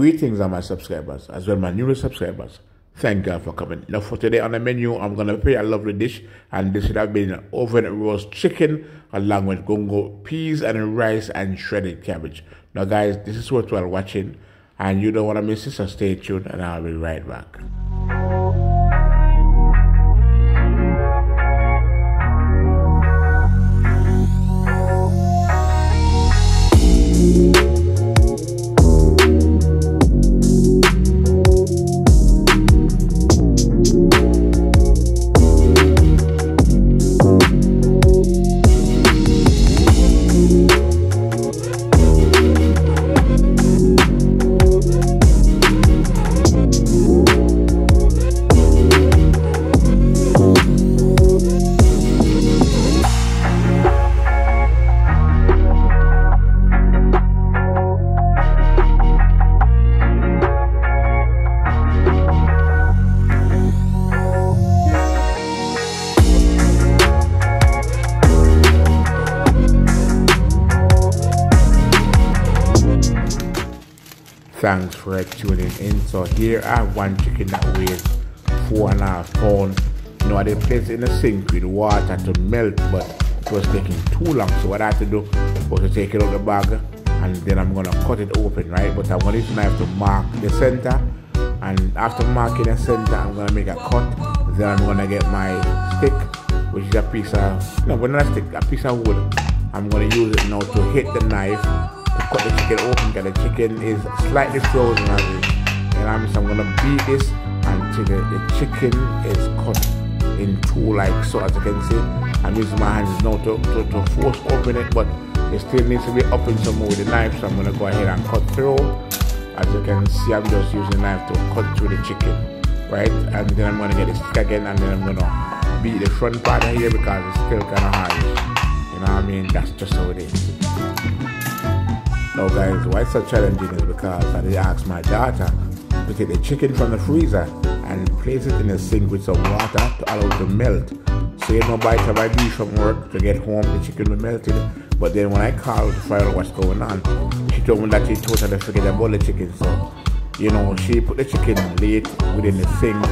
Greetings on my subscribers, as well my newest subscribers. Thank God for coming. Now for today on the menu, I'm going to prepare a lovely dish, and this should have been oven roast chicken along with gungo, peas and rice and shredded cabbage. Now guys, this is what you're watching, and you don't want to miss it, so stay tuned and I'll be right back. Thanks for tuning in. So here I have one chicken that weighs 4.5 pounds. You know, I did place it in the sink with water to melt, but it was taking too long. So what I had to do was to take it out of the bag, and then I'm gonna cut it open, right? But I'm gonna use a knife to mark the center, and after marking the center, I'm gonna make a cut. Then I'm gonna get my stick, which is a piece of not a stick, a piece of wood. I'm gonna use it now to hit the knife. Cut the chicken open because the chicken is slightly frozen already. And so I'm gonna beat this until the chicken is cut in two, like so. As you can see, I'm using my hands now to force open it, but it still needs to be open some more with the knife. So I'm gonna go ahead and cut through. As you can see, I'm just using the knife to cut through the chicken, right? And then I'm gonna get the stick again, and then I'm gonna beat the front part of here because it's still kind of hard. You know what I mean? That's just how it is. Now guys, why it's so challenging is because I did ask my daughter to take the chicken from the freezer and place it in the sink with some water to allow it to melt. So you know, by the time I leave from work to get home, the chicken will melt it. But then when I called to find out what's going on, she told me that she totally forget about the chicken. So, you know, she put the chicken late within the sink.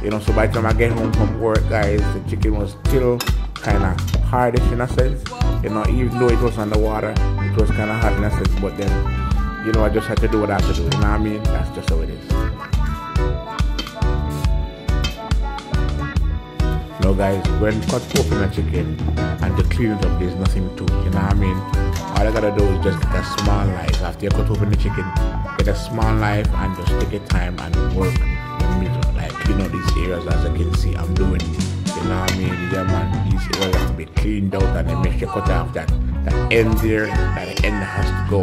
You know, so by the time I get home from work, guys, the chicken was still kind of hardish in a sense. You know, even though it was underwater, it was kind of hard in a sense, but then, you know, I just had to do what I had to do, you know what I mean? That's just how it is. Now guys, when cut open a chicken and to clean it up, there's nothing to it, you know what I mean? All I gotta do is just get a small knife. After you cut open the chicken, get a small knife and just take your time and work the meat, like clean out these areas. As you can see, I'm doing it. You know what I mean? Yeah man, these areas have to be cleaned out, and then make sure you cut off that end there, that the end has to go.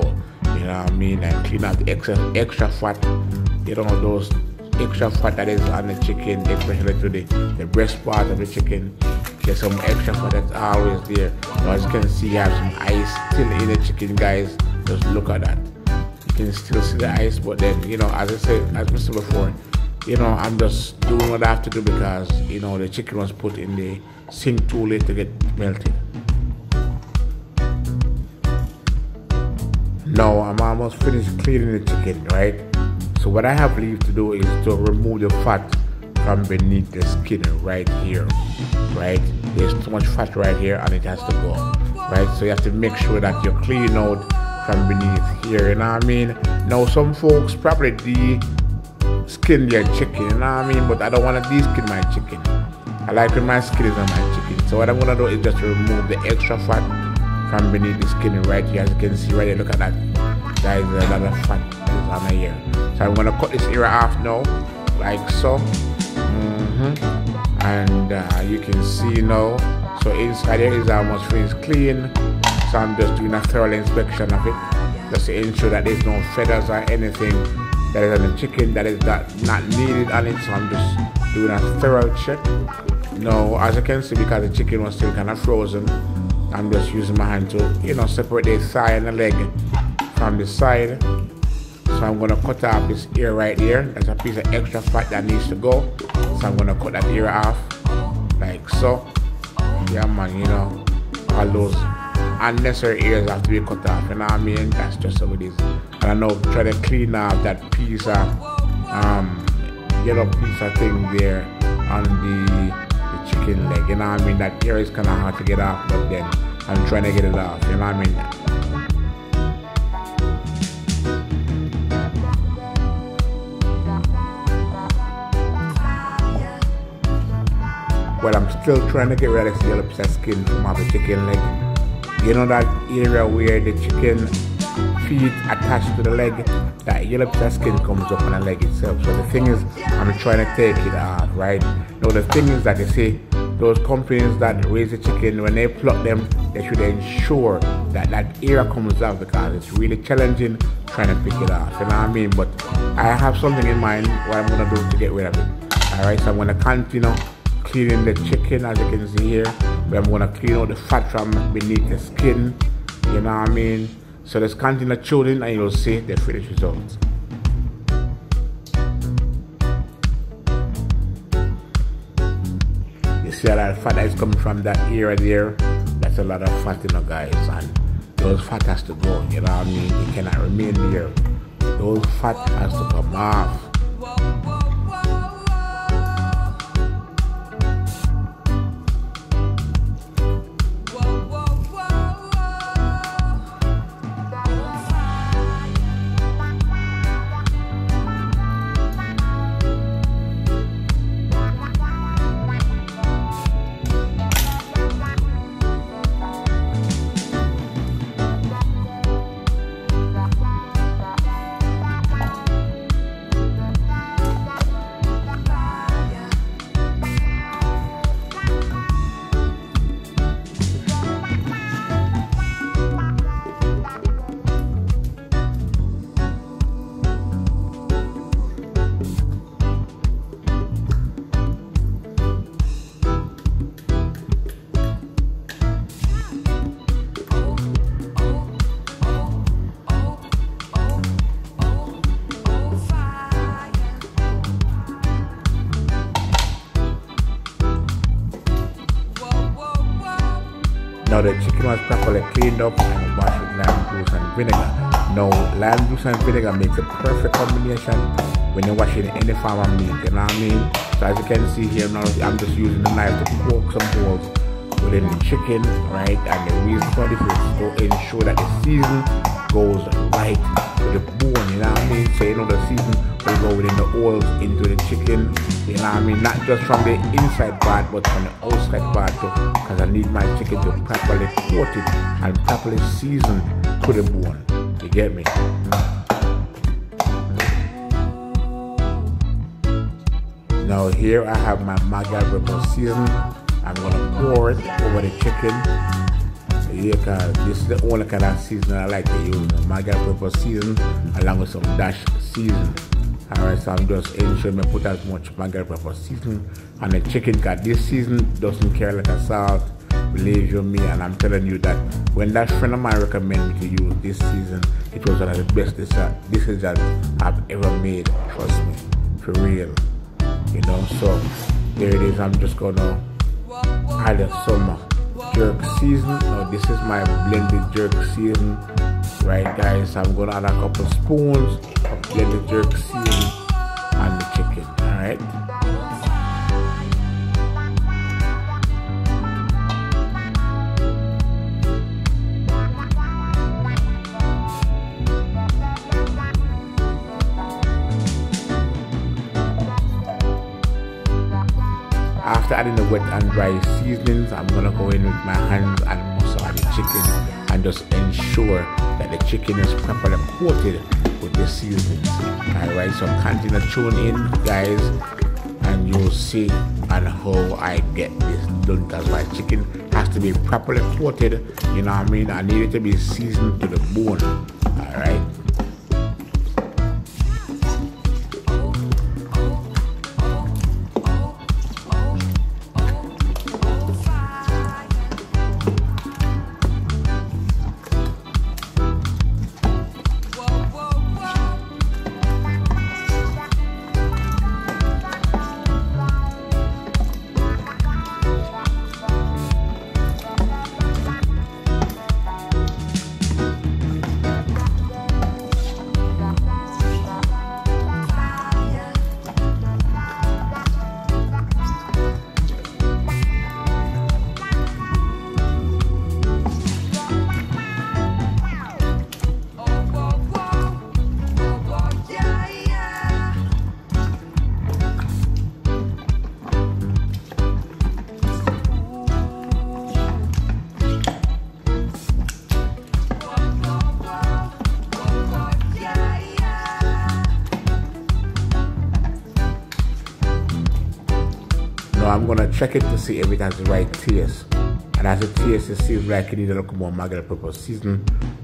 You know what I mean? And clean out the extra fat. You know, those extra fat that is on the chicken, especially to the breast part of the chicken. There's some extra fat that's always there. Now, as you can see, you have some ice still in the chicken, guys. Just look at that. You can still see the ice, but then, you know, as I said before, you know, I'm just doing what I have to do because, you know, the chicken was put in the sink too late to get melted. Now I'm almost finished cleaning the chicken, right? So what I have left to do is to remove the fat from beneath the skin right here, right? There's too much fat right here and it has to go, right? So you have to make sure that you clean out from beneath here, you know what I mean? Now some folks probably skin their chicken, you know what I mean? But I don't want to de-skin my chicken. I like when my skin is on my chicken. So what I'm gonna do is just remove the extra fat from beneath the skin right here. As you can see right here, look at that. There is a lot of fat that is on here. So I'm gonna cut this area off now, like so. And you can see now. So inside here is almost finished clean. So I'm just doing a thorough inspection of it, just to ensure that there's no feathers or anything that is on the chicken that is not needed on it. So I'm just doing a thorough check. Now, as you can see, because the chicken was still kind of frozen, I'm just using my hand to, you know, separate the thigh and the leg from the side. So I'm gonna cut off this ear right here. That's a piece of extra fat that needs to go. So I'm gonna cut that ear off, like so. Yeah man, you know, all those unnecessary ears have to be cut off, you know what I mean? That's just how it is. And I know try to clean off that piece of yellow piece of thing there on the chicken leg. You know what I mean? That area is kind of hard to get off, but then I'm trying to get it off. You know what I mean? Well, I'm still trying to get rid of this yellow piece of skin from off the chicken leg. You know that area where the chicken feet attached to the leg, that yellow piece of skin comes up on the leg itself. So the thing is, I'm trying to take it off, right? Now the thing is that you see, those companies that raise the chicken, when they pluck them, they should ensure that that area comes off, because it's really challenging trying to pick it off. You know what I mean? But I have something in mind what I'm gonna do to get rid of it. Alright, so I'm gonna continue cleaning the chicken, as you can see here. But I'm gonna clean out the fat from beneath the skin. You know what I mean? So let's continue tuning and you'll see the finished results. You see a lot of fat that is coming from that area there. That's a lot of fat, you know, guys, and those fat has to go. You know what I mean? It cannot remain there. Those fat has to come off. Now the chicken was properly cleaned up and washed with lime juice and vinegar. Now lime juice and vinegar makes a perfect combination when you're washing any farm of meat, you know what I mean? So as you can see here now, I'm just using the knife to poke some holes within the chicken, right? And the reason for this is to ensure that the season goes right to the bone, you know what I mean? So you know the season will go within the oils into the chicken, you know what I mean? Not just from the inside part, but from the outside part too, because I need my chicken to properly coat it and properly season to the bone. You get me? Now here I have my Maggi pepper season. I'm gonna pour it over the chicken. Yeah, cause this is the only kind of seasoning I like to use, Maggi pepper season along with some dash season. Alright, so I'm just ensuring I put as much Maggi pepper season on the chicken, cause this season doesn't carry like a salt, believe you me, and I'm telling you that when that friend of mine recommended me to use this season, it was one of the best decisions I've ever made, trust me, for real. You know, so there it is. I'm just gonna add some jerk season. Now this is my blended jerk season, right guys? I'm gonna add a couple spoons of blended jerk season on the chicken. All right. After adding the wet and dry seasonings, I'm gonna go in with my hands and massage the chicken and just ensure that the chicken is properly coated with the seasonings. Alright, so continue to tune in, guys, and you'll see on how I get this done, because my chicken has to be properly coated, you know what I mean? I need it to be seasoned to the bone. Alright. Now I'm gonna check it to see if it has the right taste. And as it tastes, it seems like it needs a little more Maggi pepper season.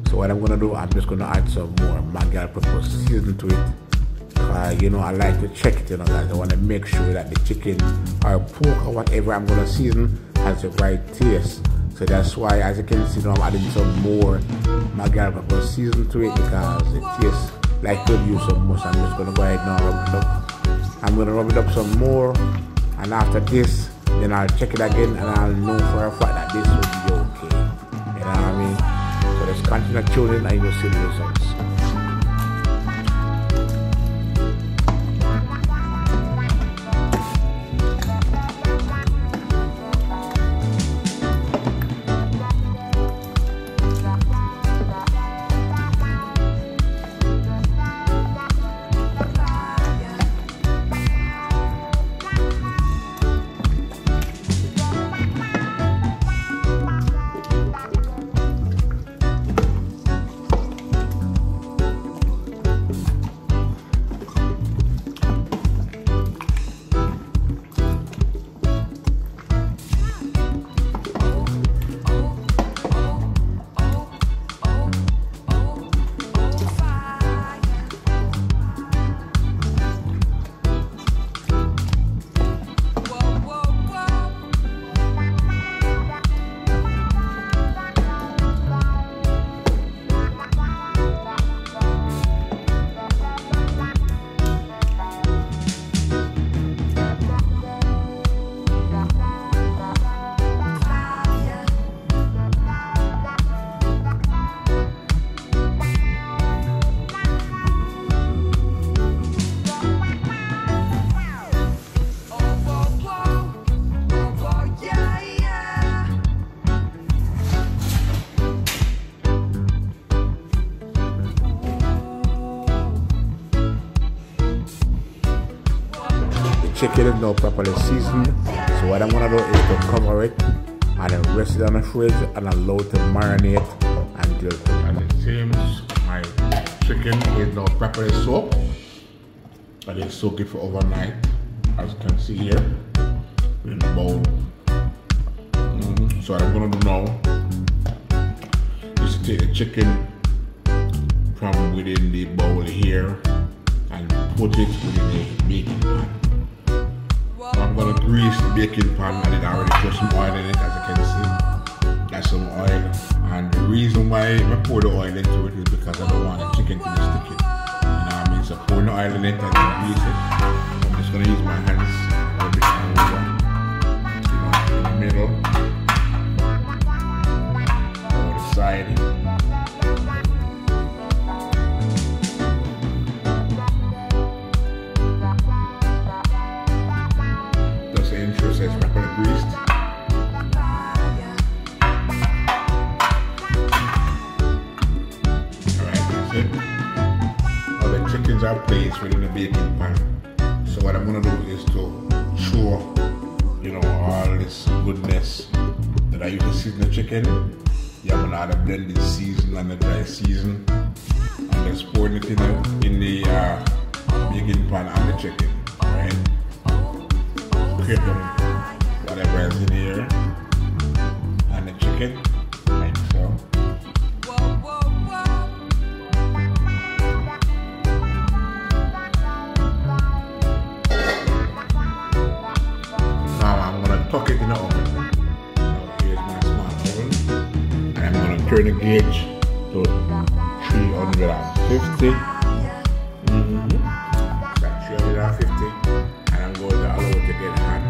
So what I'm gonna do, I'm just gonna add some more Maggi pepper season to it. You know, I like to check it, you know, guys. I want to make sure that the chicken or pork or whatever I'm gonna season has the right taste. So that's why, as you can see, now I'm adding some more Maggi pepper season to it because it tastes like could use some more. So I'm just gonna go ahead now and rub it up. I'm gonna rub it up some more, and after this, then I'll check it again, and I'll know for a fact that this will be okay. You know what I mean? So let's continue tuning, and you'll see the results. Chicken is now properly seasoned, so what I'm gonna do is to cover it and then rest it on the fridge and allow it to marinate until. And it seems my chicken is now properly soaked. I did soak it for overnight, as you can see here in the bowl. So what I'm gonna do now is to take the chicken from within the bowl here and put it within the baking pan. I'm gonna grease the baking pan, and then I already put some oil in it, as you can see. That's some oil, and the reason why I pour the oil into it is because I don't want the chicken to be sticky. You know what I mean? So pour the oil in it and then grease it. I'm just gonna use my hands a bit over, you know, in the middle, or the side. It's properly greased. Alright, that's it. All the chickens are placed within the baking pan. So what I'm gonna do is to show, you know, all this goodness that I use to season the chicken. Yeah, I'm gonna add a blended season and a dry season. I'm just pouring it in the baking pan and the chicken. Alright. Create them whatever is in here and the chicken, like so. Now I'm gonna tuck it in the oven. Now here's my small oven, and I'm gonna turn the gauge to 350. That's 350, and I'm going to allow it to get hot.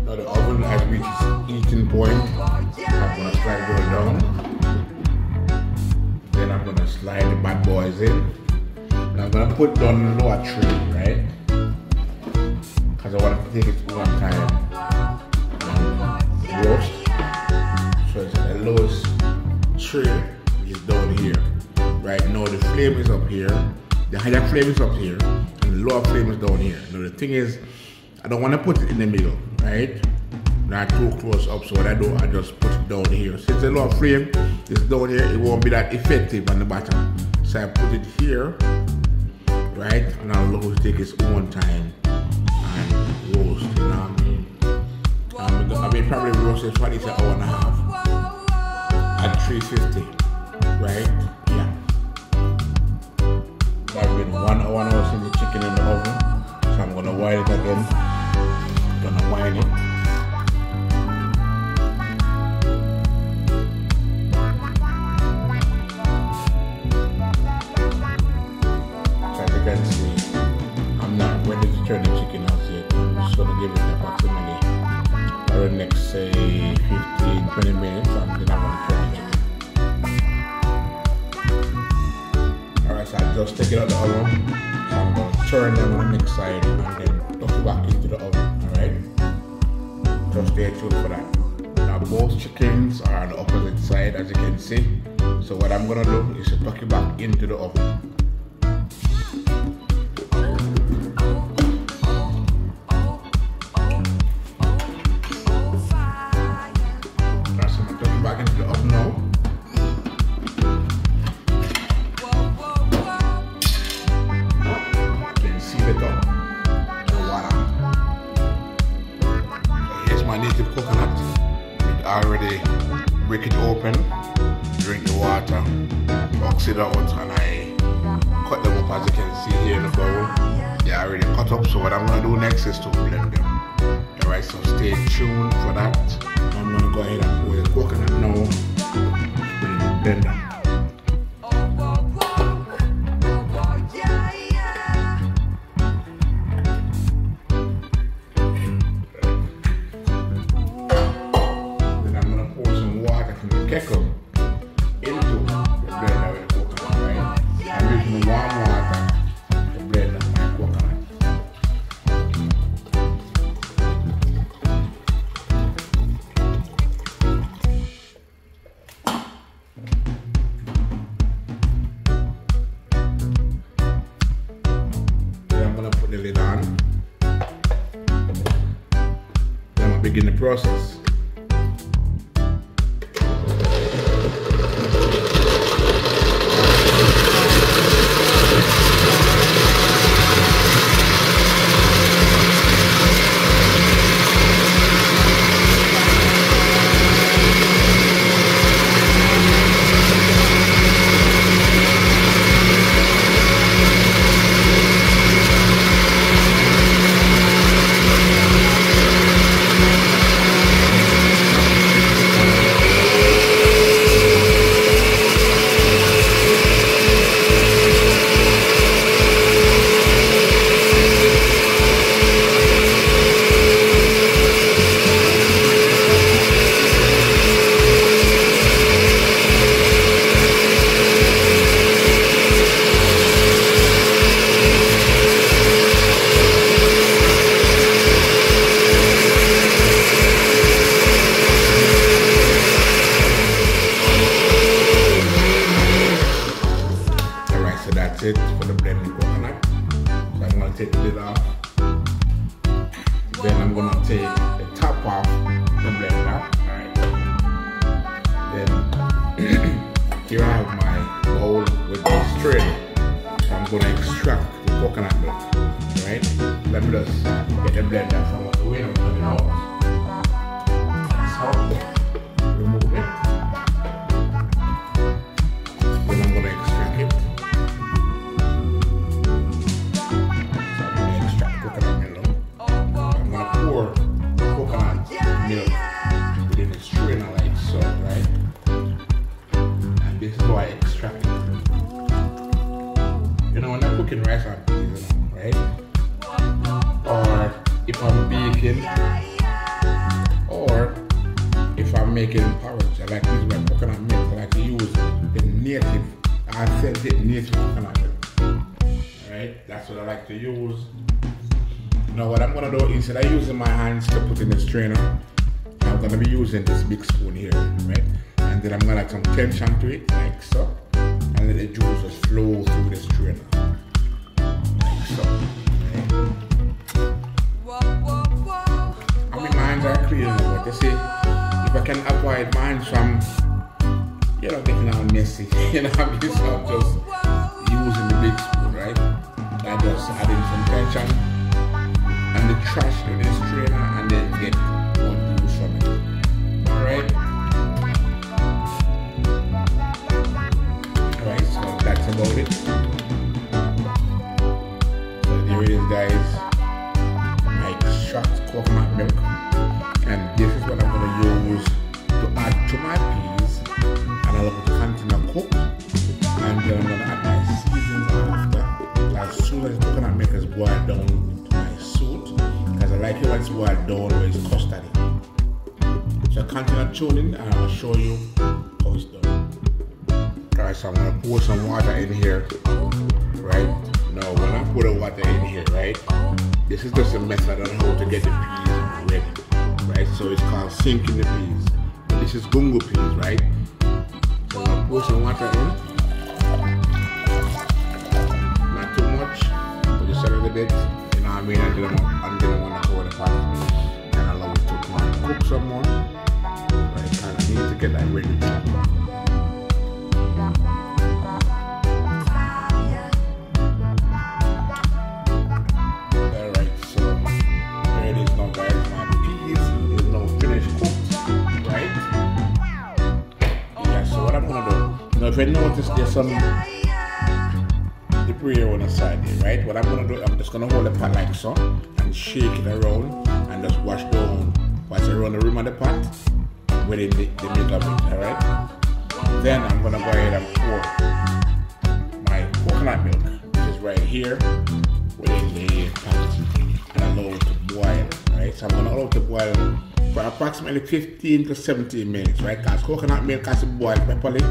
Now the oven has reached its heating point. I'm going to slide it down. Then I'm going to slide the bad boys in. And I'm going to put down the lower tray, right? Because I want to take it one time and roast. So it's the lowest tray is down here. Right now the flame is up here. The higher flame is up here. And the lower flame is down here. Now the thing is, I don't want to put it in the middle, right? Not too close up, so what I do, I just put it down here. Since the lower flame is down here, it won't be that effective on the bottom. So I put it here, right? And I'll allow it to take its own time and roast, you know what I mean? I mean, probably roasted for at least an hour and a half at 350, right? Yeah. I've been 1 hour and I was in the chicken in the oven, so I'm gonna wine it again. Gonna wine it. So as you can see, I'm not ready to turn the chicken out yet. I'm just gonna give it approximately the next say 15-20 minutes, and then I'm gonna turn it. Alright, so I just take it out of the oven. So I'm gonna turn them on the next side and then tuck it back into the oven. Alright? Just stay tuned for that. Now both chickens are on the opposite side, as you can see. So what I'm gonna do is to tuck it back into the oven. Coconut. I already break it open, drink the water, box it out, and I cut them up as you can see here in the bowl. They are already cut up, so what I'm going to do next is to blend them. Alright, so stay tuned for that. I'm going to go ahead and pour the coconut now in the blender. Kettle into the blender with the coconut, right? I'm using warm water to blend up my coconut. Then I'm going to put the lid on. Then I'm going to begin the process. That's it for the blended coconut. So I'm going to take the lid off. Then I'm going to take the top off the blender. Alright. Then here I have my bowl with the strainer. So I'm going to extract the coconut milk. Alright. Let me just get the blender from the way I'm putting it out. So remove it. Then I'm going to extract it. Milk within the strainer like so, right? And this is how I extract it. You know, when I'm cooking rice and peas, you know, right? Or if I'm baking, or if I'm making porridge, I like to use my coconut milk. I like to use the native, authentic native coconut milk. Alright, that's what I like to use. Now what I'm going to do, instead of using my hands to put in the strainer, I'm going to be using this big spoon here, right? And then I'm going to add some tension to it, like so. And let the juice just flow through the strainer, like so. Okay? I mean, my hands are clean, but you see, if I can avoid my hands from, you know, getting all messy, you know, I'm just using the big spoon, right? And detergent and the trash in this strainer and then get one use from it. Alright? Alright, so that's about it. So there it is, guys. My extract coconut milk. And this is what I'm going to use to add to my peas. And I'll continue to cook. And then I'm going to add my seasonings after. As soon as coconut milk is boiled down to my soup. Because I like it when it's boiled down where it's custardy. So continue tuning and I'll show you how it's done. Alright, so I'm going to pour some water in here. Right? Now when I put the water in here, right? This is just a method on how to get the peas ready. Right, so it's called sinking the peas. This is Gungo peas, right? So I'm gonna pour some water in. Not too much, but just a little bit. You know what I mean? Until I'm gonna pour the pot and allow it to cook some more. Right, and I need to get that ready. If you notice there's some debris on the side there, right? What I'm going to do, I'm just going to hold the pot like so and shake it around and just wash around the rim of the pot within the middle of it, alright? Then I'm going to go ahead and pour my coconut milk, which is right here within the pot, and allow it to boil, right? So I'm going to allow it to boil for approximately 15 to 17 minutes, right? Because coconut milk has to boil properly.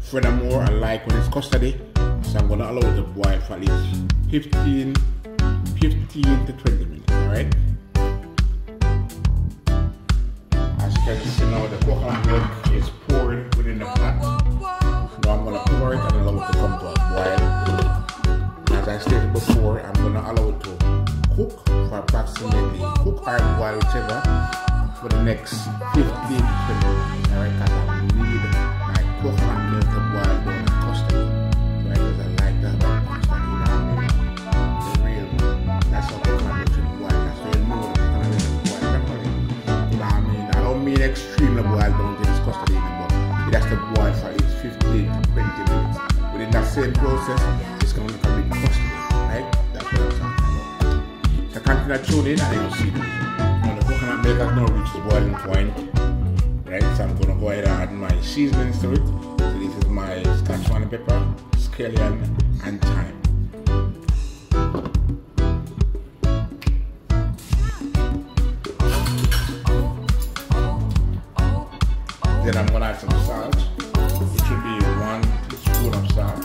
Furthermore, I like when it's custardy, so I'm going to allow it to boil for at least 15 to 20 minutes, alright? As you can see now, the coconut milk is poured within the pot. Now I'm going to cover it and allow it to come to a boil. As I stated before, I'm going to allow it to cook for approximately, cook or boil whichever, for the next 15 to 20 minutes, alright? Because I need my coconut milk to boil down and custard, right? Because I like that about custard, you know what I mean? The real, that's how coconut milk should boil. That's how you know the coconut milk should boil properly. You know what I mean? I don't mean extremely boil down to this custard anymore, but it has to boil for at least 15 to 20 minutes. Within that same process, it's going to look a bit custard, right? That's what I'm talking about. So continue to tune in and you'll see that. Now the coconut milk has now reached the boiling point. Right, so I'm going to go ahead and add my seasonings to it. So this is my Szechuan pepper, scallion, and thyme. Then I'm going to add some salt, which should be 1 teaspoon of salt.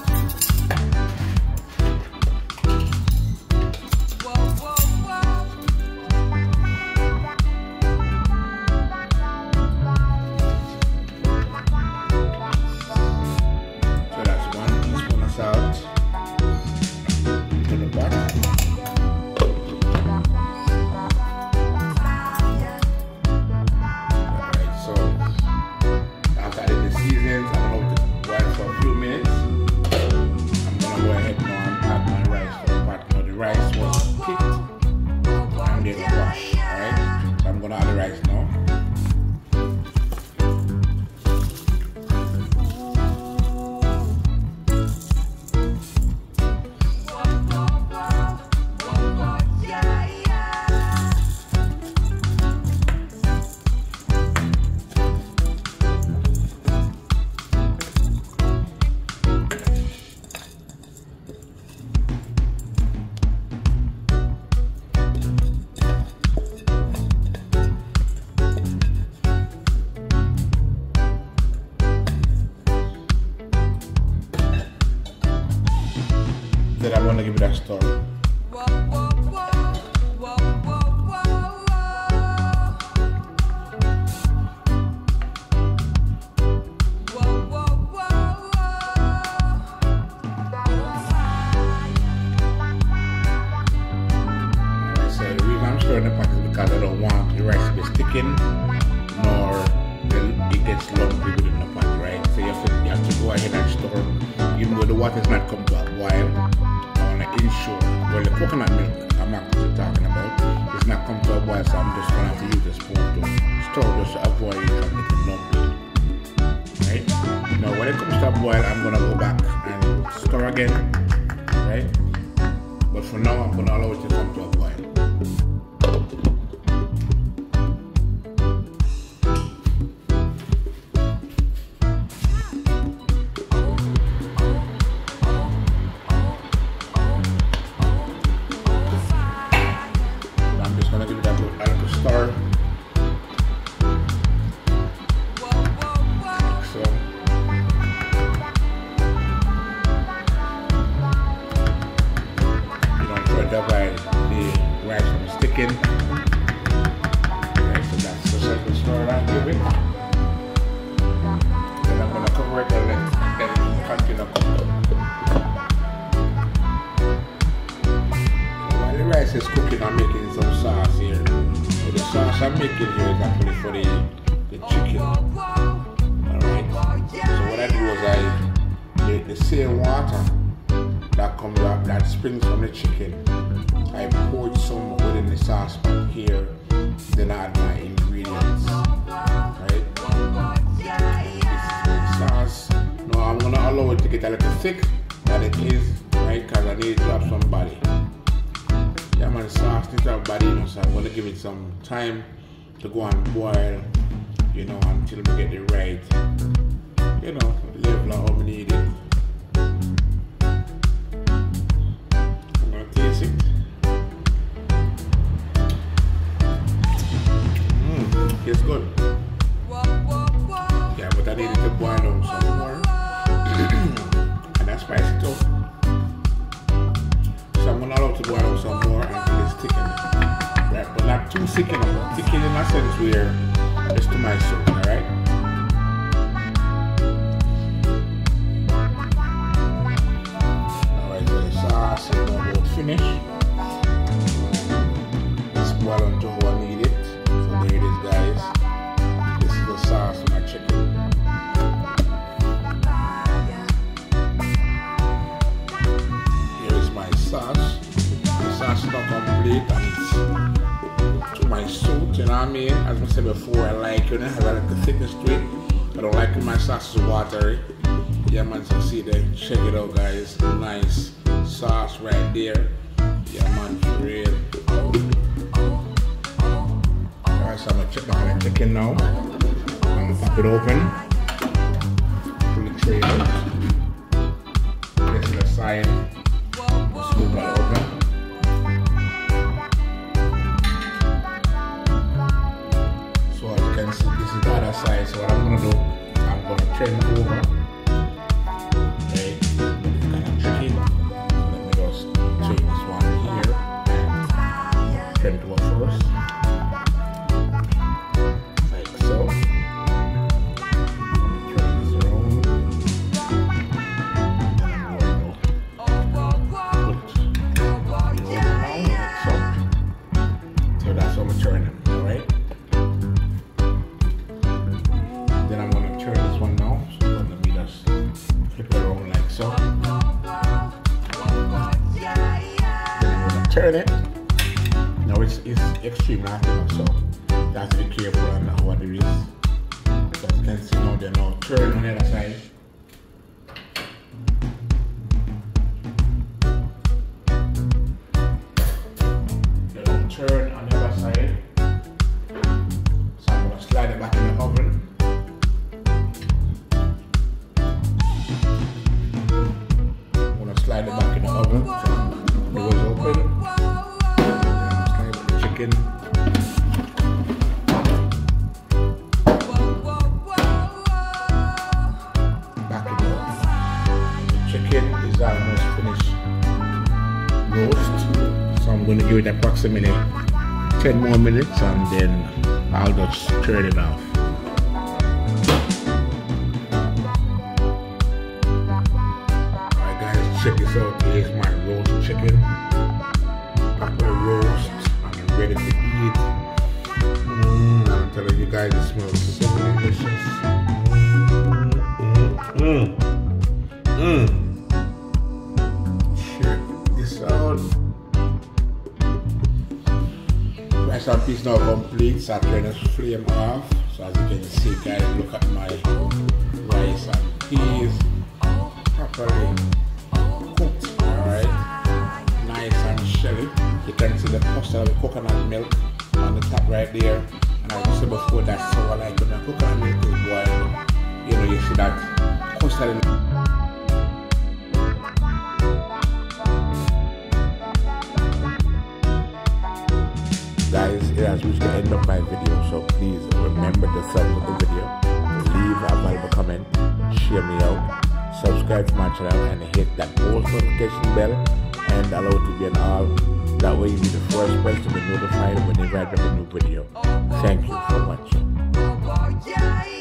Then I'm gonna give it a stir. Stirring the pot is because I don't want the rice to be sticking nor it gets lumpy within the pot, right? So you have to go ahead and stir. Even though the water is not come to a boil, I want to ensure, well, the coconut milk I'm actually talking about. It's not come to a boil, so I'm just gonna have to use the spoon to stir just to avoid it from getting lumpy. Right? Now when it comes to a boil, I'm gonna go back and stir again. Right? But for now, I'm gonna allow it to come to a boil. While the rice from sticking. Okay, so that's the second stir I'm giving. Then I'm going to cover it and let it continue to cook. So while the rice is cooking, I'm making some sauce here. So the sauce I'm making here is actually for the chicken. Alright. So what I do is I make the same water that comes up, that springs from the chicken. I poured some within the saucepan here, then I add my ingredients, right? And this is my sauce. Now I'm gonna allow it to get a little thick than it is, right? Because I need it to have some body. Yeah, my sauce needs to have body, you know, so I'm gonna give it some time to go and boil, you know, until we get the right, you know, level of how we need it. I'm gonna taste it. It's good. Yeah, but I needed to boil down some more. And that's spicy too. So I'm gonna allow it to boil down some more until it's thickened. Right, but not too thickened, but thickened in a sense where it's to my soup, alright? Alright, so the sauce is about finished. It's boiled until I need it. There it is, guys. This is the sauce for my chicken. Here is my sauce. The sauce is not complete and it's to my soup, you know what I mean? As I said before, I like it. I have a little thickness to it. I don't like when my sauce is watery. Yeah, man, so see there. Check it out, guys. Nice sauce right there. Yeah, man, for real. So I'm going to check my chicken now. I'm going to pop it open. Pull the tray out. This is the side. Scoop that open. So as you can see, this is the other side. So what I'm going to do, I'm going to turn it over. Okay, it's kind of tricky. So let me just take this one here and turn it over first. Turn it. Now it's extreme hot enough, so you have to be careful on how it is. As you can see now, they're now turn on the other side. They now turn on the other side. So I'm going to slide it back in the oven. I'm going to slide it back in the oven. So it was open. Chicken. Back it up. The chicken is almost finished roast. So I'm going to give it approximately 10 more minutes and then I'll just turn it off. Alright guys, check this out. Here's my roast chicken. Proper roast. Ready to eat. I'm telling you guys, it smells so delicious. Check this out. some piece now complete, so I turn the flame off. So as you can see guys, look at my rice and peas properly cooked, alright, nice and shelly. You can see the custard with coconut milk on the top right there, and as I said before, that's so I like when the coconut milk is boiled, you know, you see that custard. Guys, it has reached the end of my video, so please remember to thumbs up the video, leave a valuable comment, share me out, subscribe to my channel, and hit that post notification bell and allow it to be on all. That way you'll be the first person to be notified whenever I drop a new video. Thank you for watching.